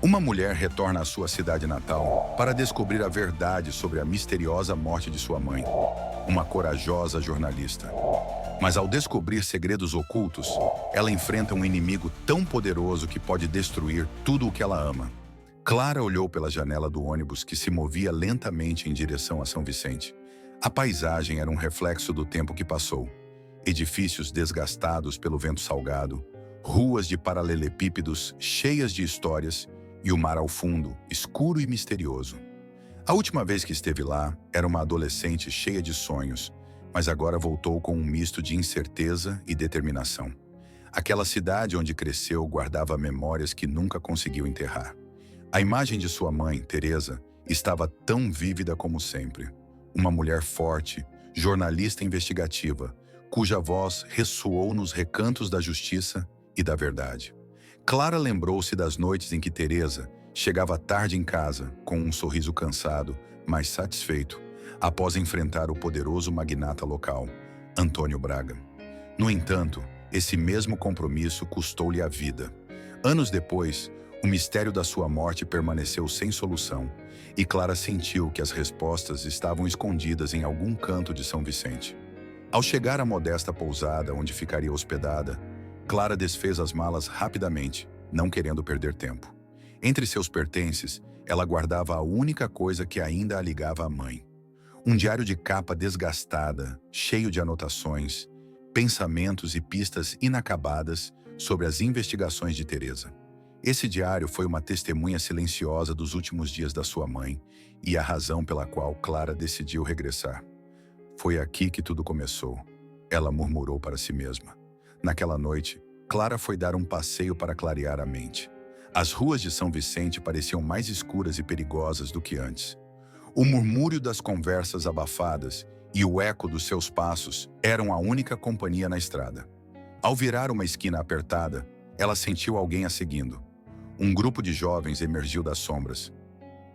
Uma mulher retorna à sua cidade natal para descobrir a verdade sobre a misteriosa morte de sua mãe, uma corajosa jornalista. Mas ao descobrir segredos ocultos, ela enfrenta um inimigo tão poderoso que pode destruir tudo o que ela ama. Clara olhou pela janela do ônibus que se movia lentamente em direção a São Vicente. A paisagem era um reflexo do tempo que passou. Edifícios desgastados pelo vento salgado, ruas de paralelepípedos cheias de histórias e o mar ao fundo, escuro e misterioso. A última vez que esteve lá, era uma adolescente cheia de sonhos, mas agora voltou com um misto de incerteza e determinação. Aquela cidade onde cresceu guardava memórias que nunca conseguiu enterrar. A imagem de sua mãe, Teresa, estava tão vívida como sempre. Uma mulher forte, jornalista investigativa, cuja voz ressoou nos recantos da justiça e da verdade. Clara lembrou-se das noites em que Teresa chegava tarde em casa, com um sorriso cansado, mas satisfeito, após enfrentar o poderoso magnata local, Antônio Braga. No entanto, esse mesmo compromisso custou-lhe a vida. Anos depois, o mistério da sua morte permaneceu sem solução, e Clara sentiu que as respostas estavam escondidas em algum canto de São Vicente. Ao chegar à modesta pousada onde ficaria hospedada, Clara desfez as malas rapidamente, não querendo perder tempo. Entre seus pertences, ela guardava a única coisa que ainda a ligava à mãe. Um diário de capa desgastada, cheio de anotações, pensamentos e pistas inacabadas sobre as investigações de Teresa. Esse diário foi uma testemunha silenciosa dos últimos dias da sua mãe e a razão pela qual Clara decidiu regressar. Foi aqui que tudo começou, ela murmurou para si mesma. Naquela noite, Clara foi dar um passeio para clarear a mente. As ruas de São Vicente pareciam mais escuras e perigosas do que antes. O murmúrio das conversas abafadas e o eco dos seus passos eram a única companhia na estrada. Ao virar uma esquina apertada, ela sentiu alguém a seguindo. Um grupo de jovens emergiu das sombras.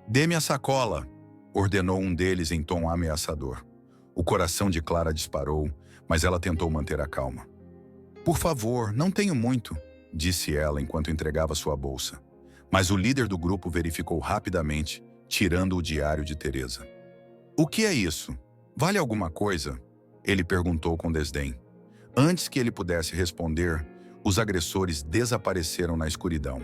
"Dê-me a sacola", ordenou um deles em tom ameaçador. O coração de Clara disparou, mas ela tentou manter a calma. "Por favor, não tenho muito", disse ela enquanto entregava sua bolsa. Mas o líder do grupo verificou rapidamente, tirando o diário de Teresa. "O que é isso? Vale alguma coisa?", ele perguntou com desdém. Antes que ele pudesse responder, os agressores desapareceram na escuridão.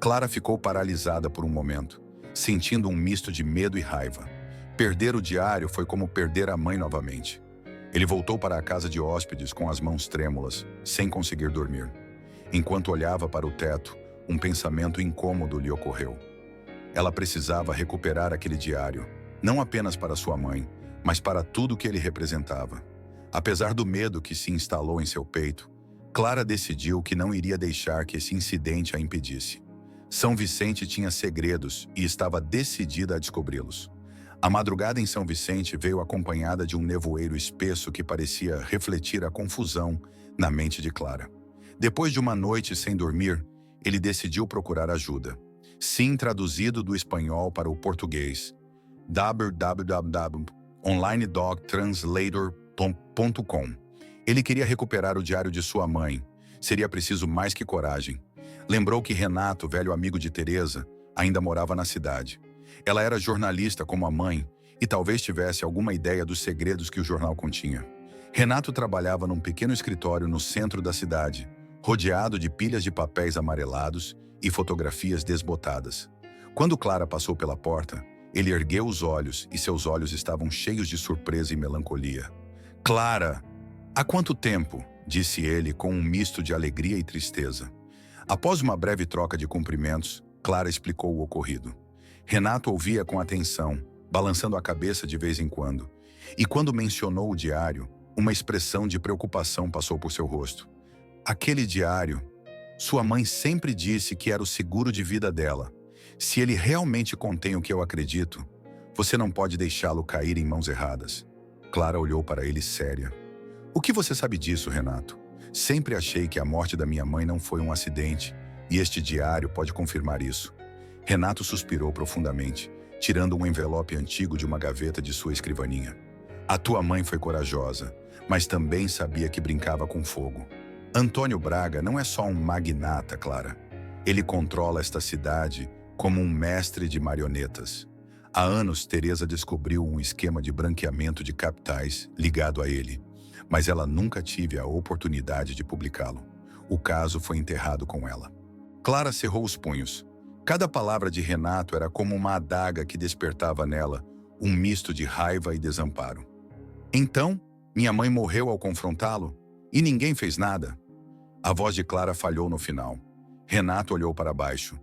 Clara ficou paralisada por um momento, sentindo um misto de medo e raiva. Perder o diário foi como perder a mãe novamente. Ele voltou para a casa de hóspedes com as mãos trêmulas, sem conseguir dormir. Enquanto olhava para o teto, um pensamento incômodo lhe ocorreu. Ela precisava recuperar aquele diário, não apenas para sua mãe, mas para tudo que ele representava. Apesar do medo que se instalou em seu peito, Clara decidiu que não iria deixar que esse incidente a impedisse. São Vicente tinha segredos e estava decidida a descobri-los. A madrugada em São Vicente veio acompanhada de um nevoeiro espesso que parecia refletir a confusão na mente de Clara. Depois de uma noite sem dormir, ele decidiu procurar ajuda. Sim, traduzido do espanhol para o português. www.onlinedogtranslator.com. Ele queria recuperar o diário de sua mãe. Seria preciso mais que coragem. Lembrou que Renato, velho amigo de Teresa, ainda morava na cidade. Ela era jornalista como a mãe e talvez tivesse alguma ideia dos segredos que o jornal continha. Renato trabalhava num pequeno escritório no centro da cidade, rodeado de pilhas de papéis amarelados e fotografias desbotadas. Quando Clara passou pela porta, ele ergueu os olhos e seus olhos estavam cheios de surpresa e melancolia. "Clara, há quanto tempo?", disse ele com um misto de alegria e tristeza. Após uma breve troca de cumprimentos, Clara explicou o ocorrido. Renato ouvia com atenção, balançando a cabeça de vez em quando, e quando mencionou o diário, uma expressão de preocupação passou por seu rosto. "Aquele diário, sua mãe sempre disse que era o seguro de vida dela. Se ele realmente contém o que eu acredito, você não pode deixá-lo cair em mãos erradas." Clara olhou para ele séria. "O que você sabe disso, Renato? Sempre achei que a morte da minha mãe não foi um acidente, e este diário pode confirmar isso." Renato suspirou profundamente, tirando um envelope antigo de uma gaveta de sua escrivaninha. "A tua mãe foi corajosa, mas também sabia que brincava com fogo. Antônio Braga não é só um magnata, Clara. Ele controla esta cidade como um mestre de marionetas. Há anos, Teresa descobriu um esquema de branqueamento de capitais ligado a ele, mas ela nunca teve a oportunidade de publicá-lo. O caso foi enterrado com ela. Clara cerrou os punhos. Cada palavra de Renato era como uma adaga que despertava nela um misto de raiva e desamparo. Então, minha mãe morreu ao confrontá-lo? E ninguém fez nada? A voz de Clara falhou no final. Renato olhou para baixo.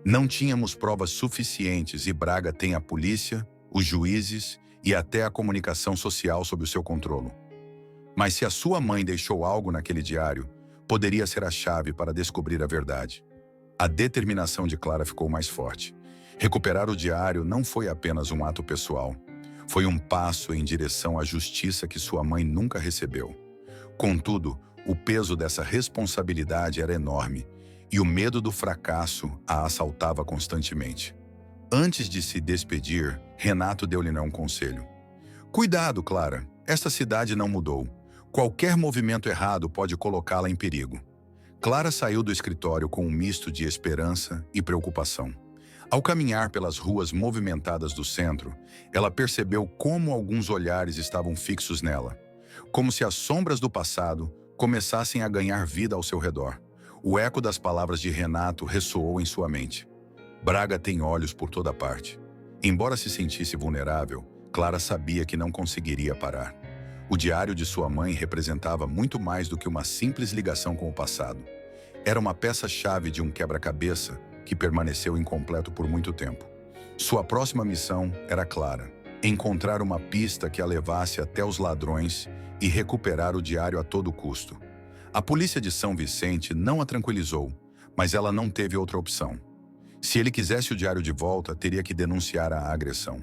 Não tínhamos provas suficientes e Braga tem a polícia, os juízes e até a comunicação social sob o seu controle. Mas se a sua mãe deixou algo naquele diário, poderia ser a chave para descobrir a verdade. A determinação de Clara ficou mais forte. Recuperar o diário não foi apenas um ato pessoal. Foi um passo em direção à justiça que sua mãe nunca recebeu. Contudo, o peso dessa responsabilidade era enorme e o medo do fracasso a assaltava constantemente. Antes de se despedir, Renato deu-lhe um conselho. Cuidado, Clara, esta cidade não mudou. Qualquer movimento errado pode colocá-la em perigo. Clara saiu do escritório com um misto de esperança e preocupação. Ao caminhar pelas ruas movimentadas do centro, ela percebeu como alguns olhares estavam fixos nela, como se as sombras do passado começassem a ganhar vida ao seu redor. O eco das palavras de Renato ressoou em sua mente. Braga tem olhos por toda parte. Embora se sentisse vulnerável, Clara sabia que não conseguiria parar. O diário de sua mãe representava muito mais do que uma simples ligação com o passado. Era uma peça-chave de um quebra-cabeça que permaneceu incompleto por muito tempo. Sua próxima missão era clara: encontrar uma pista que a levasse até os ladrões e recuperar o diário a todo custo. A polícia de São Vicente não a tranquilizou, mas ela não teve outra opção. Se ele quisesse o diário de volta, teria que denunciar a agressão.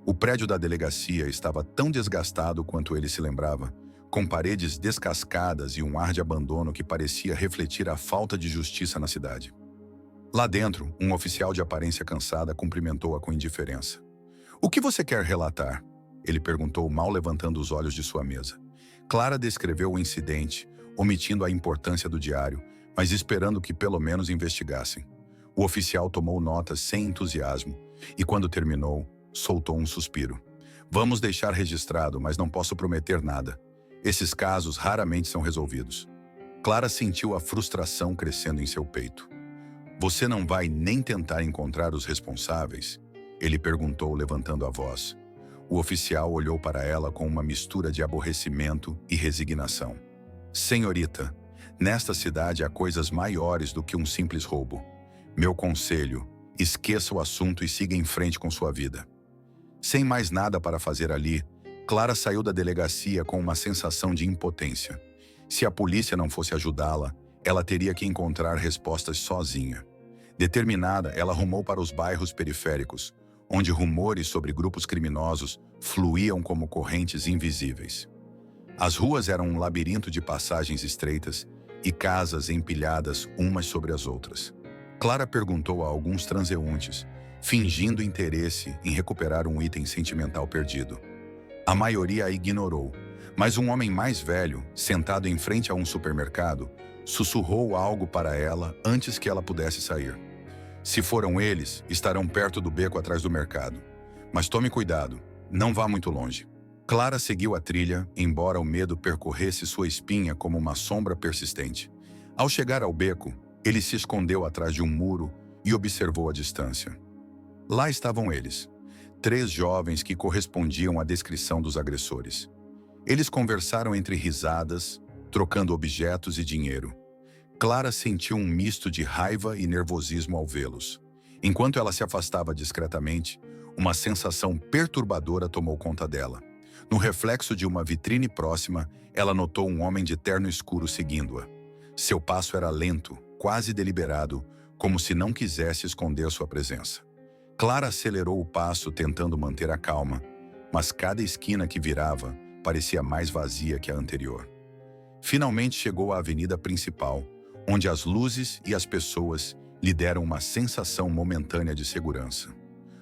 O prédio da delegacia estava tão desgastado quanto ele se lembrava, com paredes descascadas e um ar de abandono que parecia refletir a falta de justiça na cidade. Lá dentro, um oficial de aparência cansada cumprimentou-a com indiferença. "O que você quer relatar?" Ele perguntou, mal levantando os olhos de sua mesa. Clara descreveu o incidente, omitindo a importância do diário, mas esperando que pelo menos investigassem. O oficial tomou notas sem entusiasmo e, quando terminou, soltou um suspiro. "Vamos deixar registrado, mas não posso prometer nada. Esses casos raramente são resolvidos." Clara sentiu a frustração crescendo em seu peito. "Você não vai nem tentar encontrar os responsáveis?" Ele perguntou, levantando a voz. O oficial olhou para ela com uma mistura de aborrecimento e resignação. "Senhorita, nesta cidade há coisas maiores do que um simples roubo. Meu conselho, esqueça o assunto e siga em frente com sua vida." Sem mais nada para fazer ali, Clara saiu da delegacia com uma sensação de impotência. Se a polícia não fosse ajudá-la, ela teria que encontrar respostas sozinha. Determinada, ela rumou para os bairros periféricos, onde rumores sobre grupos criminosos fluíam como correntes invisíveis. As ruas eram um labirinto de passagens estreitas e casas empilhadas umas sobre as outras. Clara perguntou a alguns transeuntes, fingindo interesse em recuperar um item sentimental perdido. A maioria a ignorou, mas um homem mais velho, sentado em frente a um supermercado, sussurrou algo para ela antes que ela pudesse sair. "Se foram eles, estarão perto do beco atrás do mercado. Mas tome cuidado, não vá muito longe." Clara seguiu a trilha, embora o medo percorresse sua espinha como uma sombra persistente. Ao chegar ao beco, ele se escondeu atrás de um muro e observou a distância. Lá estavam eles, 3 jovens que correspondiam à descrição dos agressores. Eles conversaram entre risadas, trocando objetos e dinheiro. Clara sentiu um misto de raiva e nervosismo ao vê-los. Enquanto ela se afastava discretamente, uma sensação perturbadora tomou conta dela. No reflexo de uma vitrine próxima, ela notou um homem de terno escuro seguindo-a. Seu passo era lento, quase deliberado, como se não quisesse esconder sua presença. Clara acelerou o passo tentando manter a calma, mas cada esquina que virava parecia mais vazia que a anterior. Finalmente chegou à avenida principal, onde as luzes e as pessoas lhe deram uma sensação momentânea de segurança.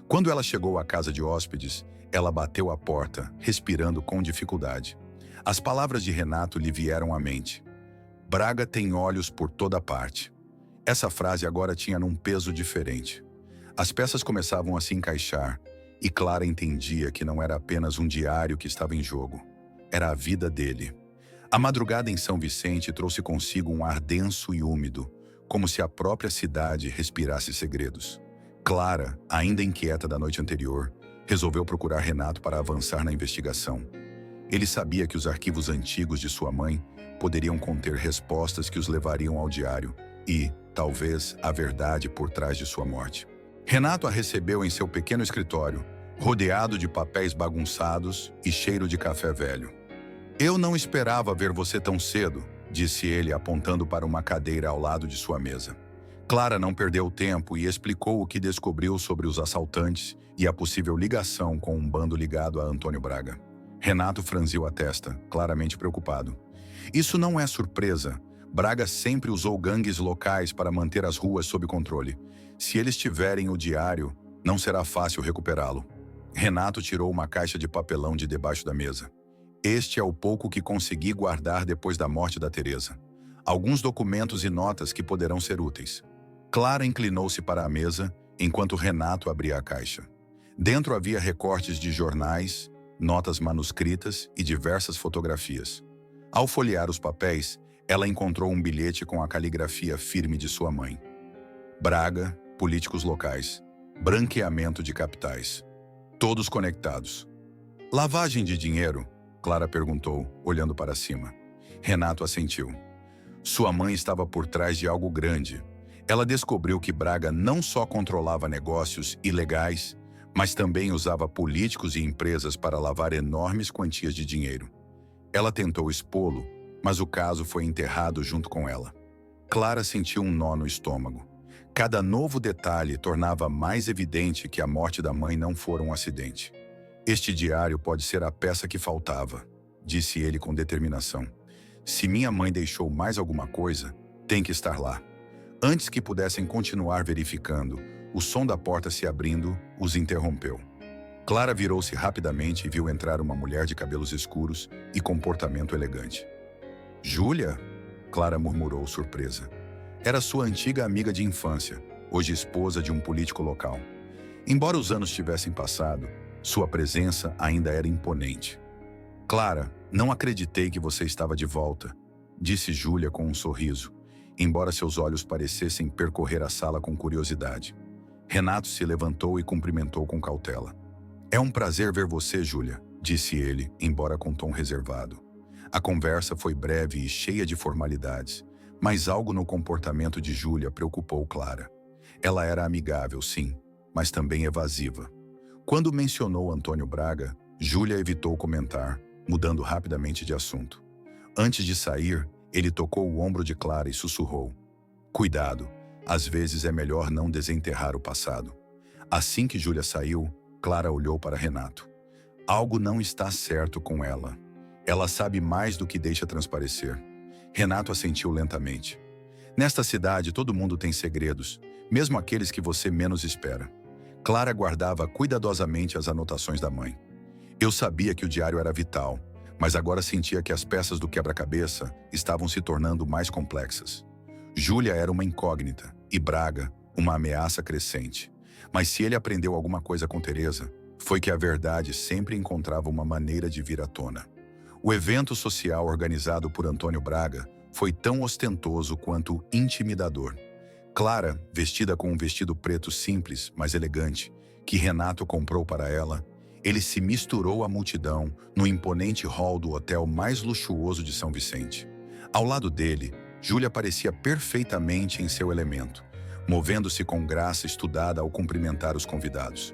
Quando ela chegou à casa de hóspedes, ela bateu à porta, respirando com dificuldade. As palavras de Renato lhe vieram à mente. "Braga tem olhos por toda parte." Essa frase agora tinha um peso diferente. As peças começavam a se encaixar, e Clara entendia que não era apenas um diário que estava em jogo. Era a vida dele. A madrugada em São Vicente trouxe consigo um ar denso e úmido, como se a própria cidade respirasse segredos. Clara, ainda inquieta da noite anterior, resolveu procurar Renato para avançar na investigação. Ele sabia que os arquivos antigos de sua mãe poderiam conter respostas que os levariam ao diário e, talvez, a verdade por trás de sua morte. Renato a recebeu em seu pequeno escritório, rodeado de papéis bagunçados e cheiro de café velho. "Eu não esperava ver você tão cedo", disse ele, apontando para uma cadeira ao lado de sua mesa. Clara não perdeu tempo e explicou o que descobriu sobre os assaltantes e a possível ligação com um bando ligado a Antônio Braga. Renato franziu a testa, claramente preocupado. "Isso não é surpresa. Braga sempre usou gangues locais para manter as ruas sob controle. Se eles tiverem o diário, não será fácil recuperá-lo." Renato tirou uma caixa de papelão de debaixo da mesa. "Este é o pouco que consegui guardar depois da morte da Teresa. Alguns documentos e notas que poderão ser úteis." Clara inclinou-se para a mesa, enquanto Renato abria a caixa. Dentro havia recortes de jornais, notas manuscritas e diversas fotografias. Ao folhear os papéis, ela encontrou um bilhete com a caligrafia firme de sua mãe. Braga, políticos locais, branqueamento de capitais. Todos conectados. "Lavagem de dinheiro?" Clara perguntou, olhando para cima. Renato assentiu. Sua mãe estava por trás de algo grande. Ela descobriu que Braga não só controlava negócios ilegais, mas também usava políticos e empresas para lavar enormes quantias de dinheiro. Ela tentou expô-lo, mas o caso foi enterrado junto com ela. Clara sentiu um nó no estômago. Cada novo detalhe tornava mais evidente que a morte da mãe não fora um acidente. "Este diário pode ser a peça que faltava", disse ele com determinação. "Se minha mãe deixou mais alguma coisa, tem que estar lá." Antes que pudessem continuar verificando, o som da porta se abrindo os interrompeu. Clara virou-se rapidamente e viu entrar uma mulher de cabelos escuros e comportamento elegante. "Júlia?" Clara murmurou, surpresa. Era sua antiga amiga de infância, hoje esposa de um político local. Embora os anos tivessem passado, sua presença ainda era imponente. "Clara, não acreditei que você estava de volta", disse Júlia com um sorriso, embora seus olhos parecessem percorrer a sala com curiosidade. Renato se levantou e cumprimentou com cautela. "É um prazer ver você, Júlia", disse ele, embora com tom reservado. A conversa foi breve e cheia de formalidades, mas algo no comportamento de Júlia preocupou Clara. Ela era amigável, sim, mas também evasiva. Quando mencionou Antônio Braga, Júlia evitou comentar, mudando rapidamente de assunto. Antes de sair, ele tocou o ombro de Clara e sussurrou: "Cuidado, às vezes é melhor não desenterrar o passado." Assim que Júlia saiu, Clara olhou para Renato. Algo não está certo com ela. Ela sabe mais do que deixa transparecer. Renato assentiu lentamente. "Nesta cidade todo mundo tem segredos, mesmo aqueles que você menos espera." Clara guardava cuidadosamente as anotações da mãe. "Eu sabia que o diário era vital, mas agora sentia que as peças do quebra-cabeça estavam se tornando mais complexas. Júlia era uma incógnita e Braga, uma ameaça crescente. Mas se ele aprendeu alguma coisa com Teresa, foi que a verdade sempre encontrava uma maneira de vir à tona. O evento social organizado por Antônio Braga foi tão ostentoso quanto intimidador. Clara, vestida com um vestido preto simples, mas elegante, que Renato comprou para ela, ele se misturou à multidão no imponente hall do hotel mais luxuoso de São Vicente. Ao lado dele, Júlia parecia perfeitamente em seu elemento, movendo-se com graça estudada ao cumprimentar os convidados.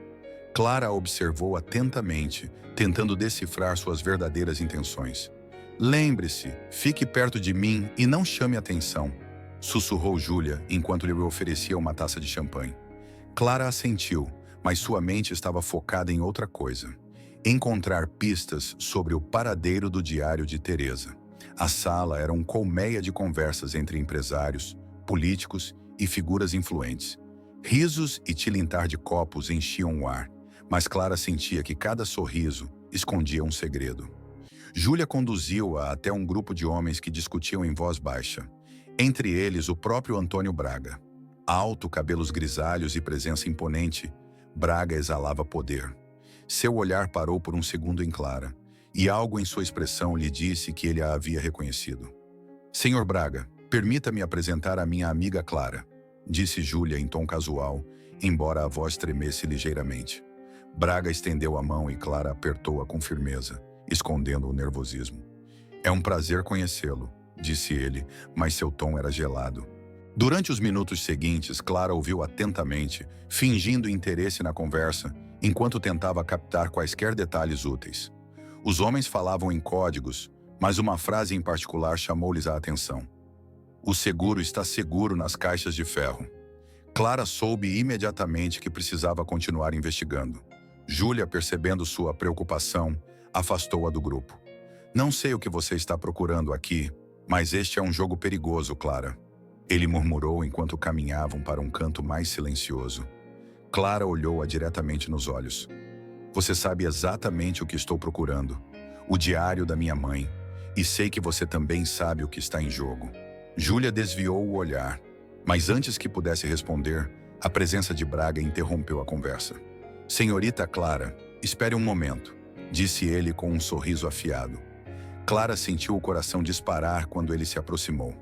Clara a observou atentamente, tentando decifrar suas verdadeiras intenções. "Lembre-se, fique perto de mim e não chame atenção", sussurrou Júlia enquanto lhe oferecia uma taça de champanhe. Clara assentiu, mas sua mente estava focada em outra coisa: encontrar pistas sobre o paradeiro do diário de Teresa. A sala era uma colmeia de conversas entre empresários, políticos e figuras influentes. Risos e tilintar de copos enchiam o ar, mas Clara sentia que cada sorriso escondia um segredo. Júlia conduziu-a até um grupo de homens que discutiam em voz baixa, entre eles o próprio Antônio Braga. Alto, cabelos grisalhos e presença imponente, Braga exalava poder. Seu olhar parou por um segundo em Clara, e algo em sua expressão lhe disse que ele a havia reconhecido. Senhor Braga, permita-me apresentar a minha amiga Clara, disse Júlia em tom casual, embora a voz tremesse ligeiramente. Braga estendeu a mão e Clara apertou-a com firmeza, escondendo o nervosismo. É um prazer conhecê-lo, disse ele, mas seu tom era gelado. Durante os minutos seguintes, Clara ouviu atentamente, fingindo interesse na conversa, enquanto tentava captar quaisquer detalhes úteis. Os homens falavam em códigos, mas uma frase em particular chamou-lhes a atenção. O seguro está seguro nas caixas de ferro. Clara soube imediatamente que precisava continuar investigando. Júlia, percebendo sua preocupação, afastou-a do grupo. Não sei o que você está procurando aqui, mas este é um jogo perigoso, Clara. Ele murmurou enquanto caminhavam para um canto mais silencioso. Clara olhou-a diretamente nos olhos. Você sabe exatamente o que estou procurando. O diário da minha mãe. E sei que você também sabe o que está em jogo. Júlia desviou o olhar, mas antes que pudesse responder, a presença de Braga interrompeu a conversa. Senhorita Clara, espere um momento, disse ele com um sorriso afiado. Clara sentiu o coração disparar quando ele se aproximou.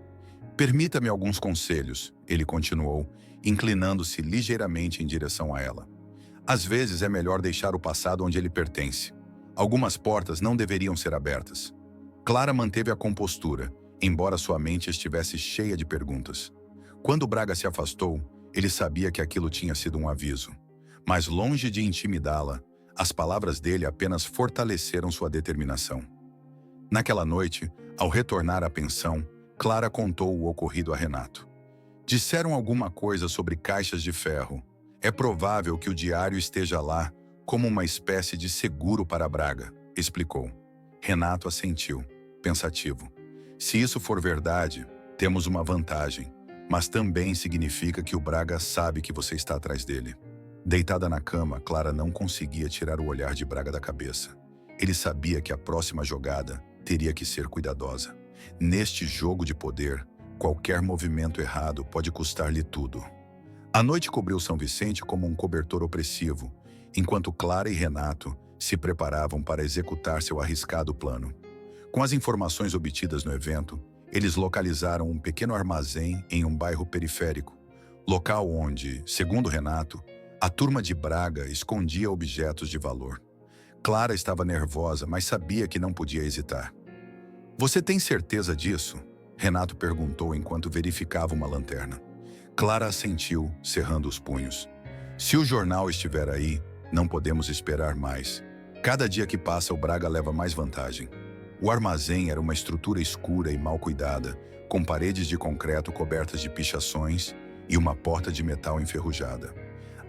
Permita-me alguns conselhos, ele continuou, inclinando-se ligeiramente em direção a ela. Às vezes é melhor deixar o passado onde ele pertence. Algumas portas não deveriam ser abertas. Clara manteve a compostura, embora sua mente estivesse cheia de perguntas. Quando Braga se afastou, ele sabia que aquilo tinha sido um aviso. Mas longe de intimidá-la, as palavras dele apenas fortaleceram sua determinação. Naquela noite, ao retornar à pensão, Clara contou o ocorrido a Renato. Disseram alguma coisa sobre caixas de ferro. É provável que o diário esteja lá como uma espécie de seguro para Braga, explicou. Renato assentiu, pensativo. Se isso for verdade, temos uma vantagem, mas também significa que o Braga sabe que você está atrás dele. Deitada na cama, Clara não conseguia tirar o olhar de Braga da cabeça. Ele sabia que a próxima jogada teria que ser cuidadosa. Neste jogo de poder, qualquer movimento errado pode custar-lhe tudo. A noite cobriu São Vicente como um cobertor opressivo, enquanto Clara e Renato se preparavam para executar seu arriscado plano. Com as informações obtidas no evento, eles localizaram um pequeno armazém em um bairro periférico, local onde, segundo Renato, a turma de Braga escondia objetos de valor. Clara estava nervosa, mas sabia que não podia hesitar. Você tem certeza disso? Renato perguntou enquanto verificava uma lanterna. Clara assentiu, cerrando os punhos. Se o jornal estiver aí, não podemos esperar mais. Cada dia que passa, o Braga leva mais vantagem. O armazém era uma estrutura escura e mal cuidada, com paredes de concreto cobertas de pichações e uma porta de metal enferrujada.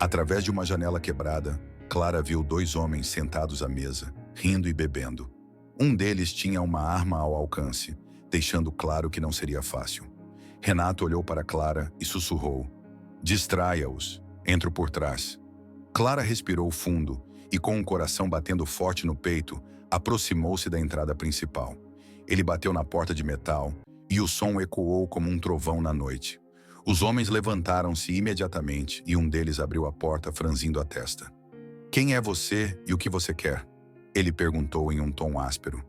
Através de uma janela quebrada, Clara viu 2 homens sentados à mesa, rindo e bebendo. Um deles tinha uma arma ao alcance, deixando claro que não seria fácil. Renato olhou para Clara e sussurrou. Distraia-os. Entro por trás. Clara respirou fundo e, com o coração batendo forte no peito, aproximou-se da entrada principal. Ele bateu na porta de metal e o som ecoou como um trovão na noite. Os homens levantaram-se imediatamente e um deles abriu a porta franzindo a testa. Quem é você e o que você quer? Ele perguntou em um tom áspero.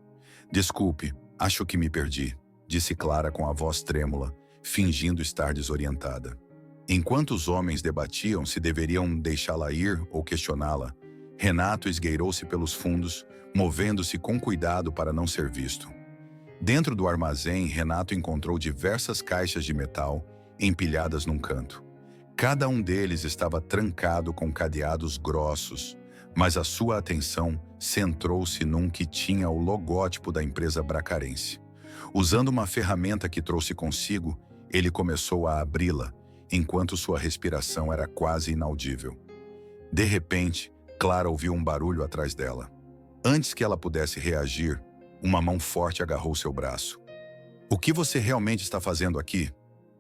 Desculpe, acho que me perdi, disse Clara com a voz trêmula, fingindo estar desorientada. Enquanto os homens debatiam se deveriam deixá-la ir ou questioná-la, Renato esgueirou-se pelos fundos, movendo-se com cuidado para não ser visto. Dentro do armazém, Renato encontrou diversas caixas de metal empilhadas num canto. Cada um deles estava trancado com cadeados grossos, mas a sua atenção centrou-se num que tinha o logótipo da empresa bracarense. Usando uma ferramenta que trouxe consigo, ele começou a abri-la, enquanto sua respiração era quase inaudível. De repente, Clara ouviu um barulho atrás dela. Antes que ela pudesse reagir, uma mão forte agarrou seu braço. "O que você realmente está fazendo aqui?"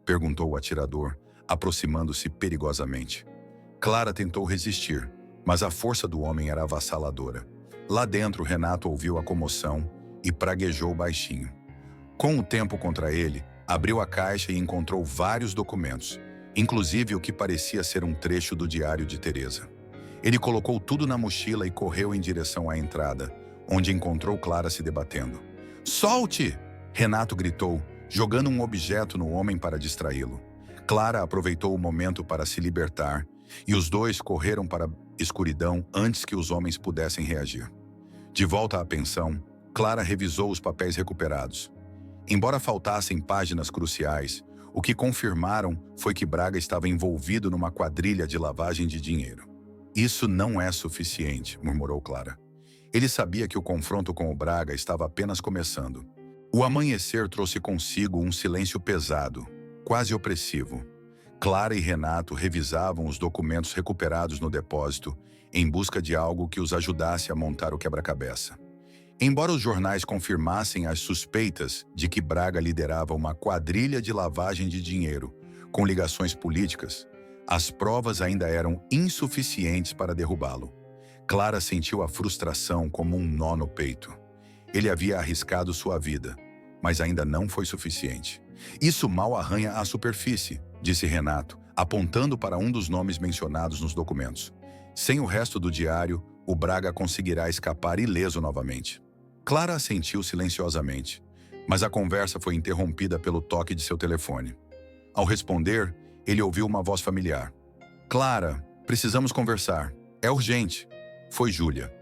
perguntou o atirador, aproximando-se perigosamente. Clara tentou resistir, mas a força do homem era avassaladora. Lá dentro, Renato ouviu a comoção e praguejou baixinho. Com o tempo contra ele, abriu a caixa e encontrou vários documentos, inclusive o que parecia ser um trecho do diário de Teresa. Ele colocou tudo na mochila e correu em direção à entrada, onde encontrou Clara se debatendo. "Solte!" Renato gritou, jogando um objeto no homem para distraí-lo. Clara aproveitou o momento para se libertar, e os dois correram para a escuridão antes que os homens pudessem reagir. De volta à pensão, Clara revisou os papéis recuperados. Embora faltassem páginas cruciais, o que confirmaram foi que Braga estava envolvido numa quadrilha de lavagem de dinheiro. "Isso não é suficiente", murmurou Clara. Ele sabia que o confronto com o Braga estava apenas começando. O amanhecer trouxe consigo um silêncio pesado, quase opressivo. Clara e Renato revisavam os documentos recuperados no depósito em busca de algo que os ajudasse a montar o quebra-cabeça. Embora os jornais confirmassem as suspeitas de que Braga liderava uma quadrilha de lavagem de dinheiro com ligações políticas, as provas ainda eram insuficientes para derrubá-lo. Clara sentiu a frustração como um nó no peito. Ele havia arriscado sua vida, mas ainda não foi suficiente. "Isso mal arranha a superfície", disse Renato, apontando para um dos nomes mencionados nos documentos. "Sem o resto do diário, o Braga conseguirá escapar ileso novamente." Clara assentiu silenciosamente, mas a conversa foi interrompida pelo toque de seu telefone. Ao responder, ele ouviu uma voz familiar. "Clara, precisamos conversar. É urgente." Foi Júlia.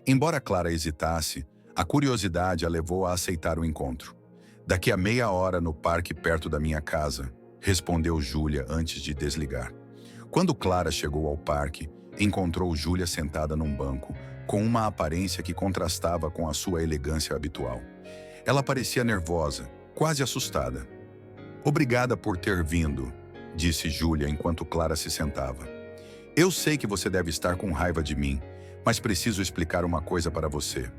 Embora Clara hesitasse, a curiosidade a levou a aceitar o encontro. "Daqui a meia hora no parque perto da minha casa", respondeu Júlia antes de desligar. Quando Clara chegou ao parque, encontrou Júlia sentada num banco, com uma aparência que contrastava com a sua elegância habitual. Ela parecia nervosa, quase assustada. "Obrigada por ter vindo", disse Júlia enquanto Clara se sentava. "Eu sei que você deve estar com raiva de mim, mas preciso explicar uma coisa para você."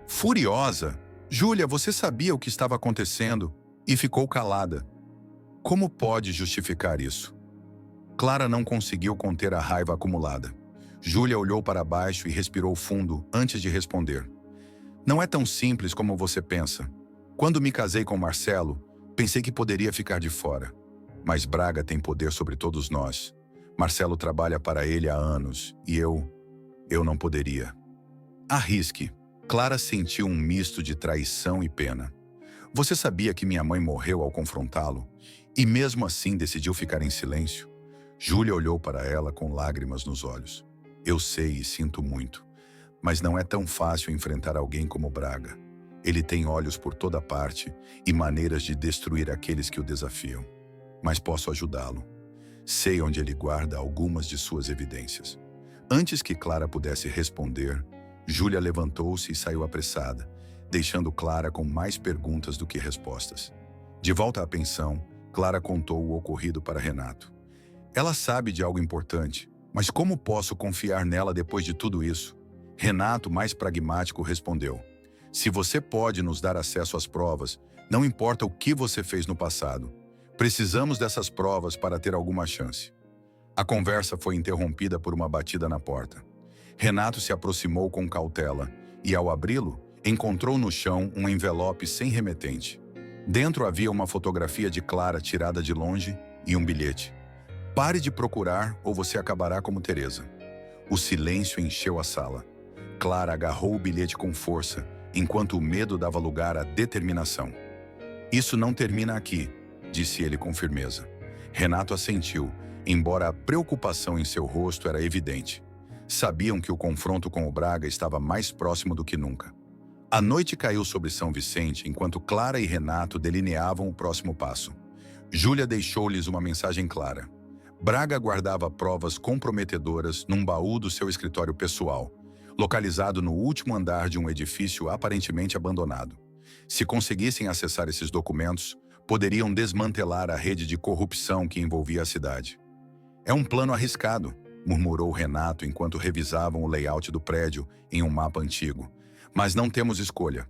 Furiosa, "Júlia, você sabia o que estava acontecendo e ficou calada. Como pode justificar isso?" Clara não conseguiu conter a raiva acumulada. Júlia olhou para baixo e respirou fundo antes de responder. "Não é tão simples como você pensa. Quando me casei com Marcelo, pensei que poderia ficar de fora. Mas Braga tem poder sobre todos nós. Marcelo trabalha para ele há anos e eu não poderia." "Arrisque." Clara sentiu um misto de traição e pena. "Você sabia que minha mãe morreu ao confrontá-lo e mesmo assim decidiu ficar em silêncio?" Júlia olhou para ela com lágrimas nos olhos. "Eu sei e sinto muito, mas não é tão fácil enfrentar alguém como Braga. Ele tem olhos por toda parte e maneiras de destruir aqueles que o desafiam. Mas posso ajudá-lo. Sei onde ele guarda algumas de suas evidências." Antes que Clara pudesse responder, Júlia levantou-se e saiu apressada, deixando Clara com mais perguntas do que respostas. De volta à pensão, Clara contou o ocorrido para Renato. "Ela sabe de algo importante, mas como posso confiar nela depois de tudo isso?" Renato, mais pragmático, respondeu. "Se você pode nos dar acesso às provas, não importa o que você fez no passado. Precisamos dessas provas para ter alguma chance." A conversa foi interrompida por uma batida na porta. Renato se aproximou com cautela e, ao abri-lo, encontrou no chão um envelope sem remetente. Dentro havia uma fotografia de Clara tirada de longe e um bilhete. "Pare de procurar ou você acabará como Teresa." O silêncio encheu a sala. Clara agarrou o bilhete com força, enquanto o medo dava lugar à determinação. "Isso não termina aqui", disse ele com firmeza. Renato assentiu, embora a preocupação em seu rosto era evidente. Sabiam que o confronto com o Braga estava mais próximo do que nunca. A noite caiu sobre São Vicente enquanto Clara e Renato delineavam o próximo passo. Júlia deixou-lhes uma mensagem clara. Braga guardava provas comprometedoras num baú do seu escritório pessoal, localizado no último andar de um edifício aparentemente abandonado. Se conseguissem acessar esses documentos, poderiam desmantelar a rede de corrupção que envolvia a cidade. "É um plano arriscado", murmurou Renato enquanto revisavam o layout do prédio em um mapa antigo. "Mas não temos escolha."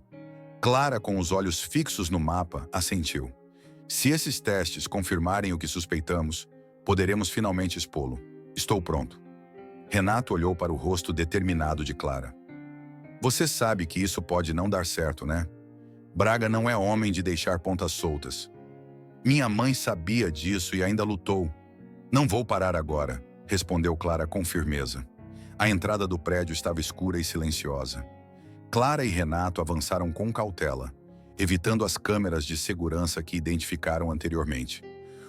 Clara, com os olhos fixos no mapa, assentiu. "Se esses testes confirmarem o que suspeitamos, poderemos finalmente expô-lo. Estou pronto." Renato olhou para o rosto determinado de Clara. "Você sabe que isso pode não dar certo, né? Braga não é homem de deixar pontas soltas. Minha mãe sabia disso e ainda lutou." Não vou parar agora, respondeu Clara com firmeza. A entrada do prédio estava escura e silenciosa. Clara e Renato avançaram com cautela, evitando as câmeras de segurança que identificaram anteriormente.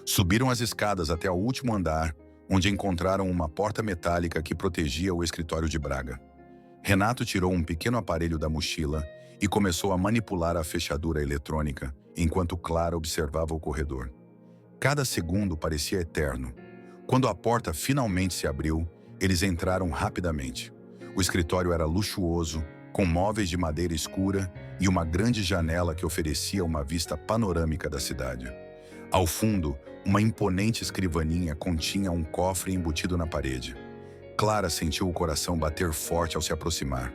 Subiram as escadas até o último andar, onde encontraram uma porta metálica que protegia o escritório de Braga. Renato tirou um pequeno aparelho da mochila e começou a manipular a fechadura eletrônica, enquanto Clara observava o corredor. Cada segundo parecia eterno. Quando a porta finalmente se abriu, eles entraram rapidamente. O escritório era luxuoso, com móveis de madeira escura e uma grande janela que oferecia uma vista panorâmica da cidade. Ao fundo, uma imponente escrivaninha continha um cofre embutido na parede. Clara sentiu o coração bater forte ao se aproximar.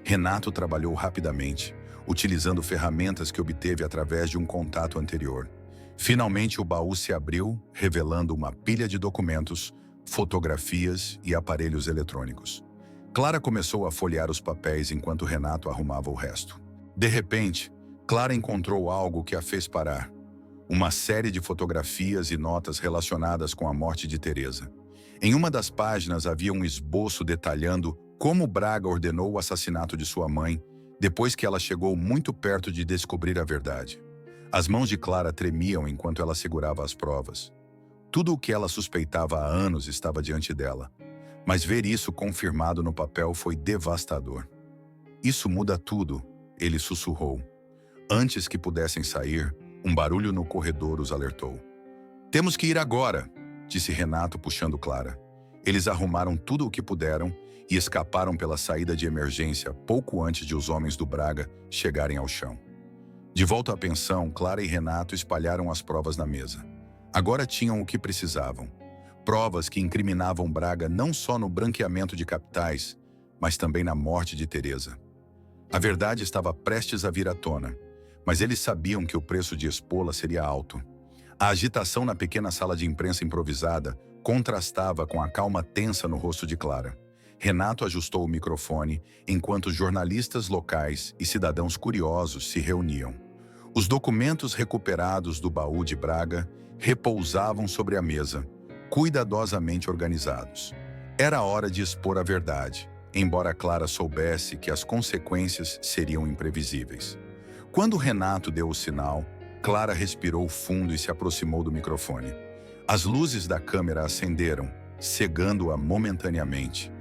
Renato trabalhou rapidamente, utilizando ferramentas que obteve através de um contato anterior. Finalmente o baú se abriu, revelando uma pilha de documentos, fotografias e aparelhos eletrônicos. Clara começou a folhear os papéis enquanto Renato arrumava o resto. De repente, Clara encontrou algo que a fez parar. Uma série de fotografias e notas relacionadas com a morte de Teresa. Em uma das páginas havia um esboço detalhando como Braga ordenou o assassinato de sua mãe, depois que ela chegou muito perto de descobrir a verdade. As mãos de Clara tremiam enquanto ela segurava as provas. Tudo o que ela suspeitava há anos estava diante dela. Mas ver isso confirmado no papel foi devastador. Isso muda tudo, ele sussurrou. Antes que pudessem sair, um barulho no corredor os alertou. Temos que ir agora, disse Renato puxando Clara. Eles arrumaram tudo o que puderam e escaparam pela saída de emergência pouco antes de os homens do Braga chegarem ao chão. De volta à pensão, Clara e Renato espalharam as provas na mesa. Agora tinham o que precisavam. Provas que incriminavam Braga não só no branqueamento de capitais, mas também na morte de Teresa. A verdade estava prestes a vir à tona, mas eles sabiam que o preço de expô-la seria alto. A agitação na pequena sala de imprensa improvisada contrastava com a calma tensa no rosto de Clara. Renato ajustou o microfone enquanto jornalistas locais e cidadãos curiosos se reuniam. Os documentos recuperados do baú de Braga repousavam sobre a mesa, cuidadosamente organizados. Era hora de expor a verdade, embora Clara soubesse que as consequências seriam imprevisíveis. Quando Renato deu o sinal, Clara respirou fundo e se aproximou do microfone. As luzes da câmera acenderam, cegando-a momentaneamente,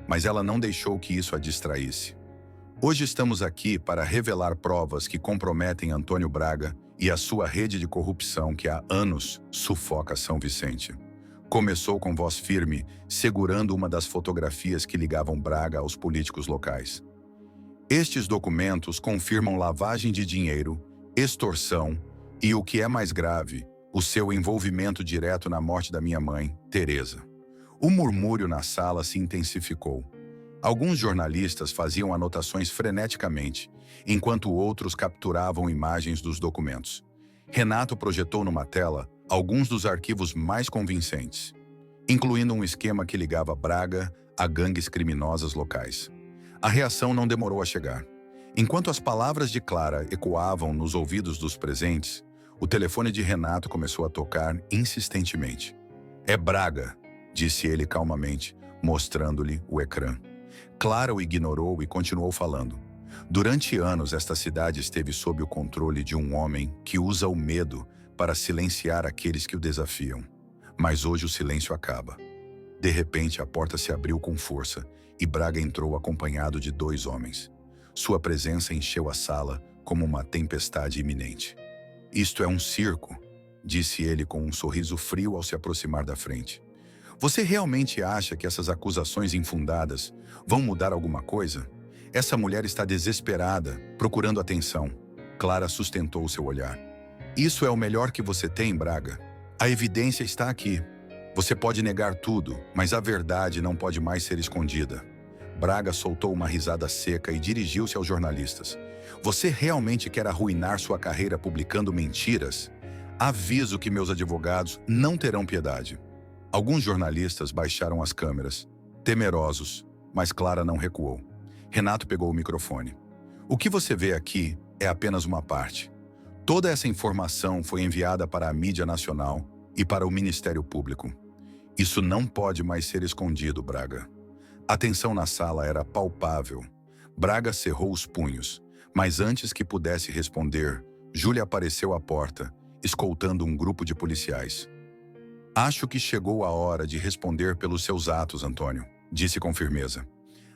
mas ela não deixou que isso a distraísse. Hoje estamos aqui para revelar provas que comprometem Antônio Braga e a sua rede de corrupção que há anos sufoca São Vicente. Começou com voz firme, segurando uma das fotografias que ligavam Braga aos políticos locais. Estes documentos confirmam lavagem de dinheiro, extorsão e, o que é mais grave, o seu envolvimento direto na morte da minha mãe, Teresa. O murmúrio na sala se intensificou. Alguns jornalistas faziam anotações freneticamente, enquanto outros capturavam imagens dos documentos. Renato projetou numa tela alguns dos arquivos mais convincentes, incluindo um esquema que ligava Braga a gangues criminosas locais. A reação não demorou a chegar. Enquanto as palavras de Clara ecoavam nos ouvidos dos presentes, o telefone de Renato começou a tocar insistentemente. É Braga, disse ele calmamente, mostrando-lhe o ecrã. Clara o ignorou e continuou falando. Durante anos, esta cidade esteve sob o controle de um homem que usa o medo para silenciar aqueles que o desafiam. Mas hoje o silêncio acaba. De repente, a porta se abriu com força e Braga entrou acompanhado de 2 homens. Sua presença encheu a sala como uma tempestade iminente. Isto é um circo, disse ele com um sorriso frio ao se aproximar da frente. Você realmente acha que essas acusações infundadas vão mudar alguma coisa? Essa mulher está desesperada, procurando atenção. Clara sustentou seu olhar. Isso é o melhor que você tem, Braga. A evidência está aqui. Você pode negar tudo, mas a verdade não pode mais ser escondida. Braga soltou uma risada seca e dirigiu-se aos jornalistas. Você realmente quer arruinar sua carreira publicando mentiras? Aviso que meus advogados não terão piedade. Alguns jornalistas baixaram as câmeras, temerosos, mas Clara não recuou. Renato pegou o microfone. O que você vê aqui é apenas uma parte. Toda essa informação foi enviada para a mídia nacional e para o Ministério Público. Isso não pode mais ser escondido, Braga. A tensão na sala era palpável. Braga cerrou os punhos, mas antes que pudesse responder, Júlia apareceu à porta, escoltando um grupo de policiais. Acho que chegou a hora de responder pelos seus atos, Antônio, disse com firmeza.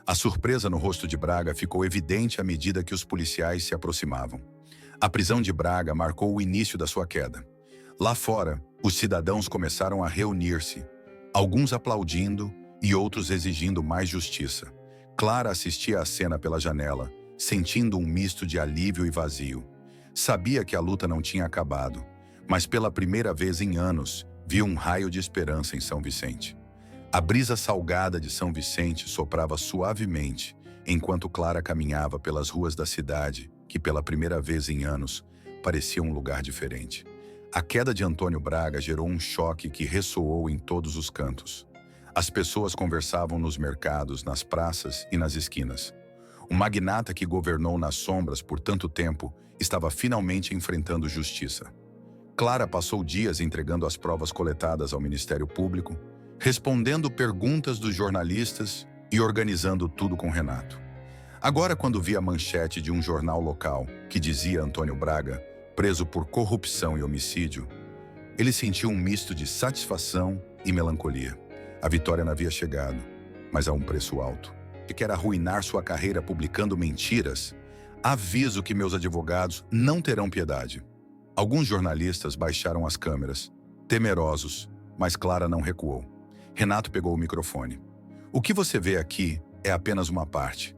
A surpresa no rosto de Braga ficou evidente à medida que os policiais se aproximavam. A prisão de Braga marcou o início da sua queda. Lá fora, os cidadãos começaram a reunir-se, alguns aplaudindo e outros exigindo mais justiça. Clara assistia à cena pela janela, sentindo um misto de alívio e vazio. Sabia que a luta não tinha acabado, mas pela primeira vez em anos, viu um raio de esperança em São Vicente. A brisa salgada de São Vicente soprava suavemente, enquanto Clara caminhava pelas ruas da cidade, que pela primeira vez em anos, parecia um lugar diferente. A queda de Antônio Braga gerou um choque que ressoou em todos os cantos. As pessoas conversavam nos mercados, nas praças e nas esquinas. O magnata que governou nas sombras por tanto tempo estava finalmente enfrentando justiça. Clara passou dias entregando as provas coletadas ao Ministério Público, respondendo perguntas dos jornalistas e organizando tudo com Renato. Agora, quando via a manchete de um jornal local que dizia Antônio Braga, preso por corrupção e homicídio, ele sentiu um misto de satisfação e melancolia. A vitória não havia chegado, mas a um preço alto. E quer arruinar sua carreira publicando mentiras? Aviso que meus advogados não terão piedade. Alguns jornalistas baixaram as câmeras, temerosos, mas Clara não recuou. Renato pegou o microfone. O que você vê aqui é apenas uma parte.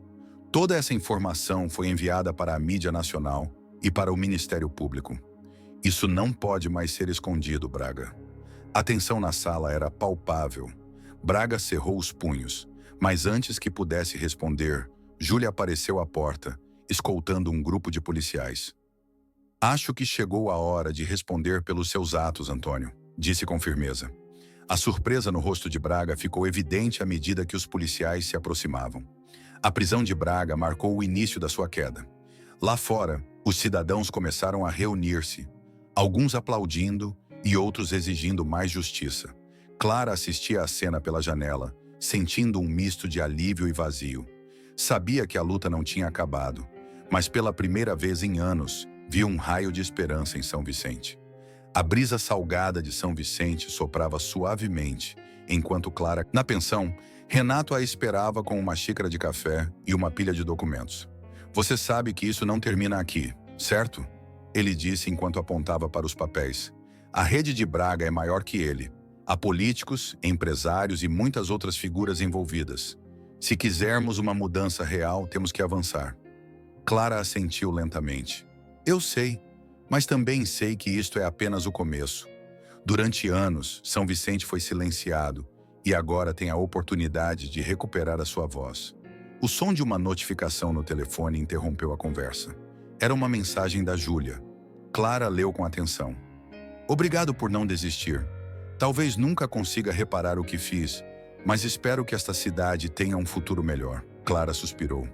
Toda essa informação foi enviada para a mídia nacional e para o Ministério Público. Isso não pode mais ser escondido, Braga. A tensão na sala era palpável. Braga cerrou os punhos, mas antes que pudesse responder, Júlia apareceu à porta, escoltando um grupo de policiais. Acho que chegou a hora de responder pelos seus atos, Antônio, disse com firmeza. A surpresa no rosto de Braga ficou evidente à medida que os policiais se aproximavam. A prisão de Braga marcou o início da sua queda. Lá fora, os cidadãos começaram a reunir-se, alguns aplaudindo e outros exigindo mais justiça. Clara assistia à cena pela janela, sentindo um misto de alívio e vazio. Sabia que a luta não tinha acabado, mas pela primeira vez em anos, viu um raio de esperança em São Vicente. A brisa salgada de São Vicente soprava suavemente, enquanto Clara, na pensão, Renato a esperava com uma xícara de café e uma pilha de documentos. Você sabe que isso não termina aqui, certo? Ele disse enquanto apontava para os papéis. A rede de Braga é maior que ele. Há políticos, empresários e muitas outras figuras envolvidas. Se quisermos uma mudança real, temos que avançar. Clara assentiu lentamente. Eu sei, mas também sei que isto é apenas o começo. Durante anos, São Vicente foi silenciado e agora tem a oportunidade de recuperar a sua voz. O som de uma notificação no telefone interrompeu a conversa. Era uma mensagem da Júlia. Clara leu com atenção. Obrigado por não desistir. Talvez nunca consiga reparar o que fiz, mas espero que esta cidade tenha um futuro melhor. Clara suspirou.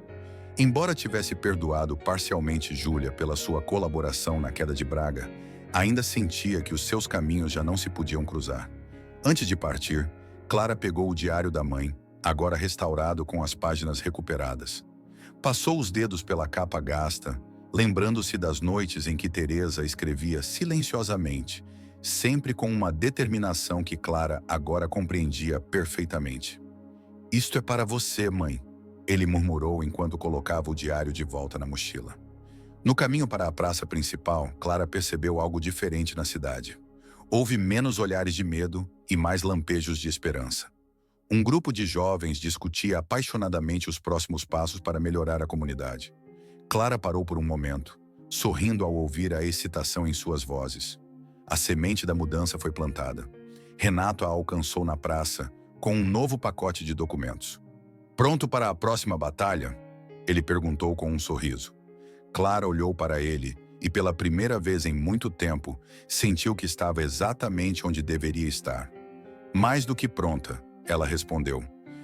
Embora tivesse perdoado parcialmente Júlia pela sua colaboração na queda de Braga, ainda sentia que os seus caminhos já não se podiam cruzar. Antes de partir, Clara pegou o diário da mãe, agora restaurado com as páginas recuperadas. Passou os dedos pela capa gasta, lembrando-se das noites em que Teresa escrevia silenciosamente, sempre com uma determinação que Clara agora compreendia perfeitamente. Isto é para você, mãe, ele murmurou enquanto colocava o diário de volta na mochila. No caminho para a praça principal, Clara percebeu algo diferente na cidade. Houve menos olhares de medo e mais lampejos de esperança. Um grupo de jovens discutia apaixonadamente os próximos passos para melhorar a comunidade. Clara parou por um momento, sorrindo ao ouvir a excitação em suas vozes. A semente da mudança foi plantada. Renato a alcançou na praça com um novo pacote de documentos. Pronto para a próxima batalha? Ele perguntou com um sorriso. Clara olhou para ele e, pela primeira vez em muito tempo, sentiu que estava exatamente onde deveria estar. Mais do que pronta, ela respondeu.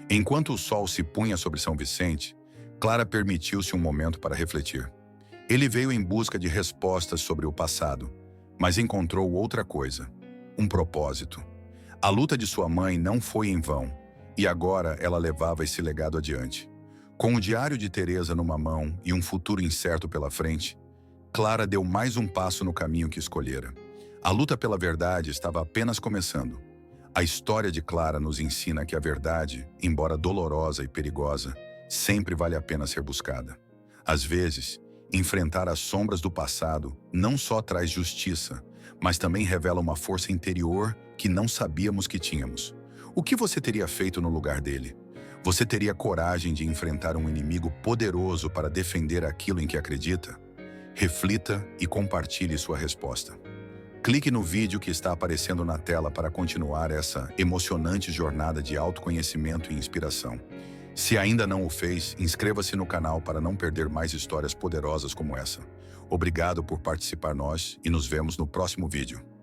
Enquanto o sol se punha sobre São Vicente, Clara permitiu-se um momento para refletir. Ele veio em busca de respostas sobre o passado, mas encontrou outra coisa, um propósito. A luta de sua mãe não foi em vão, e agora ela levava esse legado adiante. Com o diário de Teresa numa mão e um futuro incerto pela frente, Clara deu mais um passo no caminho que escolhera. A luta pela verdade estava apenas começando. A história de Clara nos ensina que a verdade, embora dolorosa e perigosa, sempre vale a pena ser buscada. Às vezes, enfrentar as sombras do passado não só traz justiça, mas também revela uma força interior que não sabíamos que tínhamos. O que você teria feito no lugar dele? Você teria coragem de enfrentar um inimigo poderoso para defender aquilo em que acredita? Reflita e compartilhe sua resposta. Clique no vídeo que está aparecendo na tela para continuar essa emocionante jornada de autoconhecimento e inspiração. Se ainda não o fez, inscreva-se no canal para não perder mais histórias poderosas como essa. Obrigado por participar e nos vemos no próximo vídeo.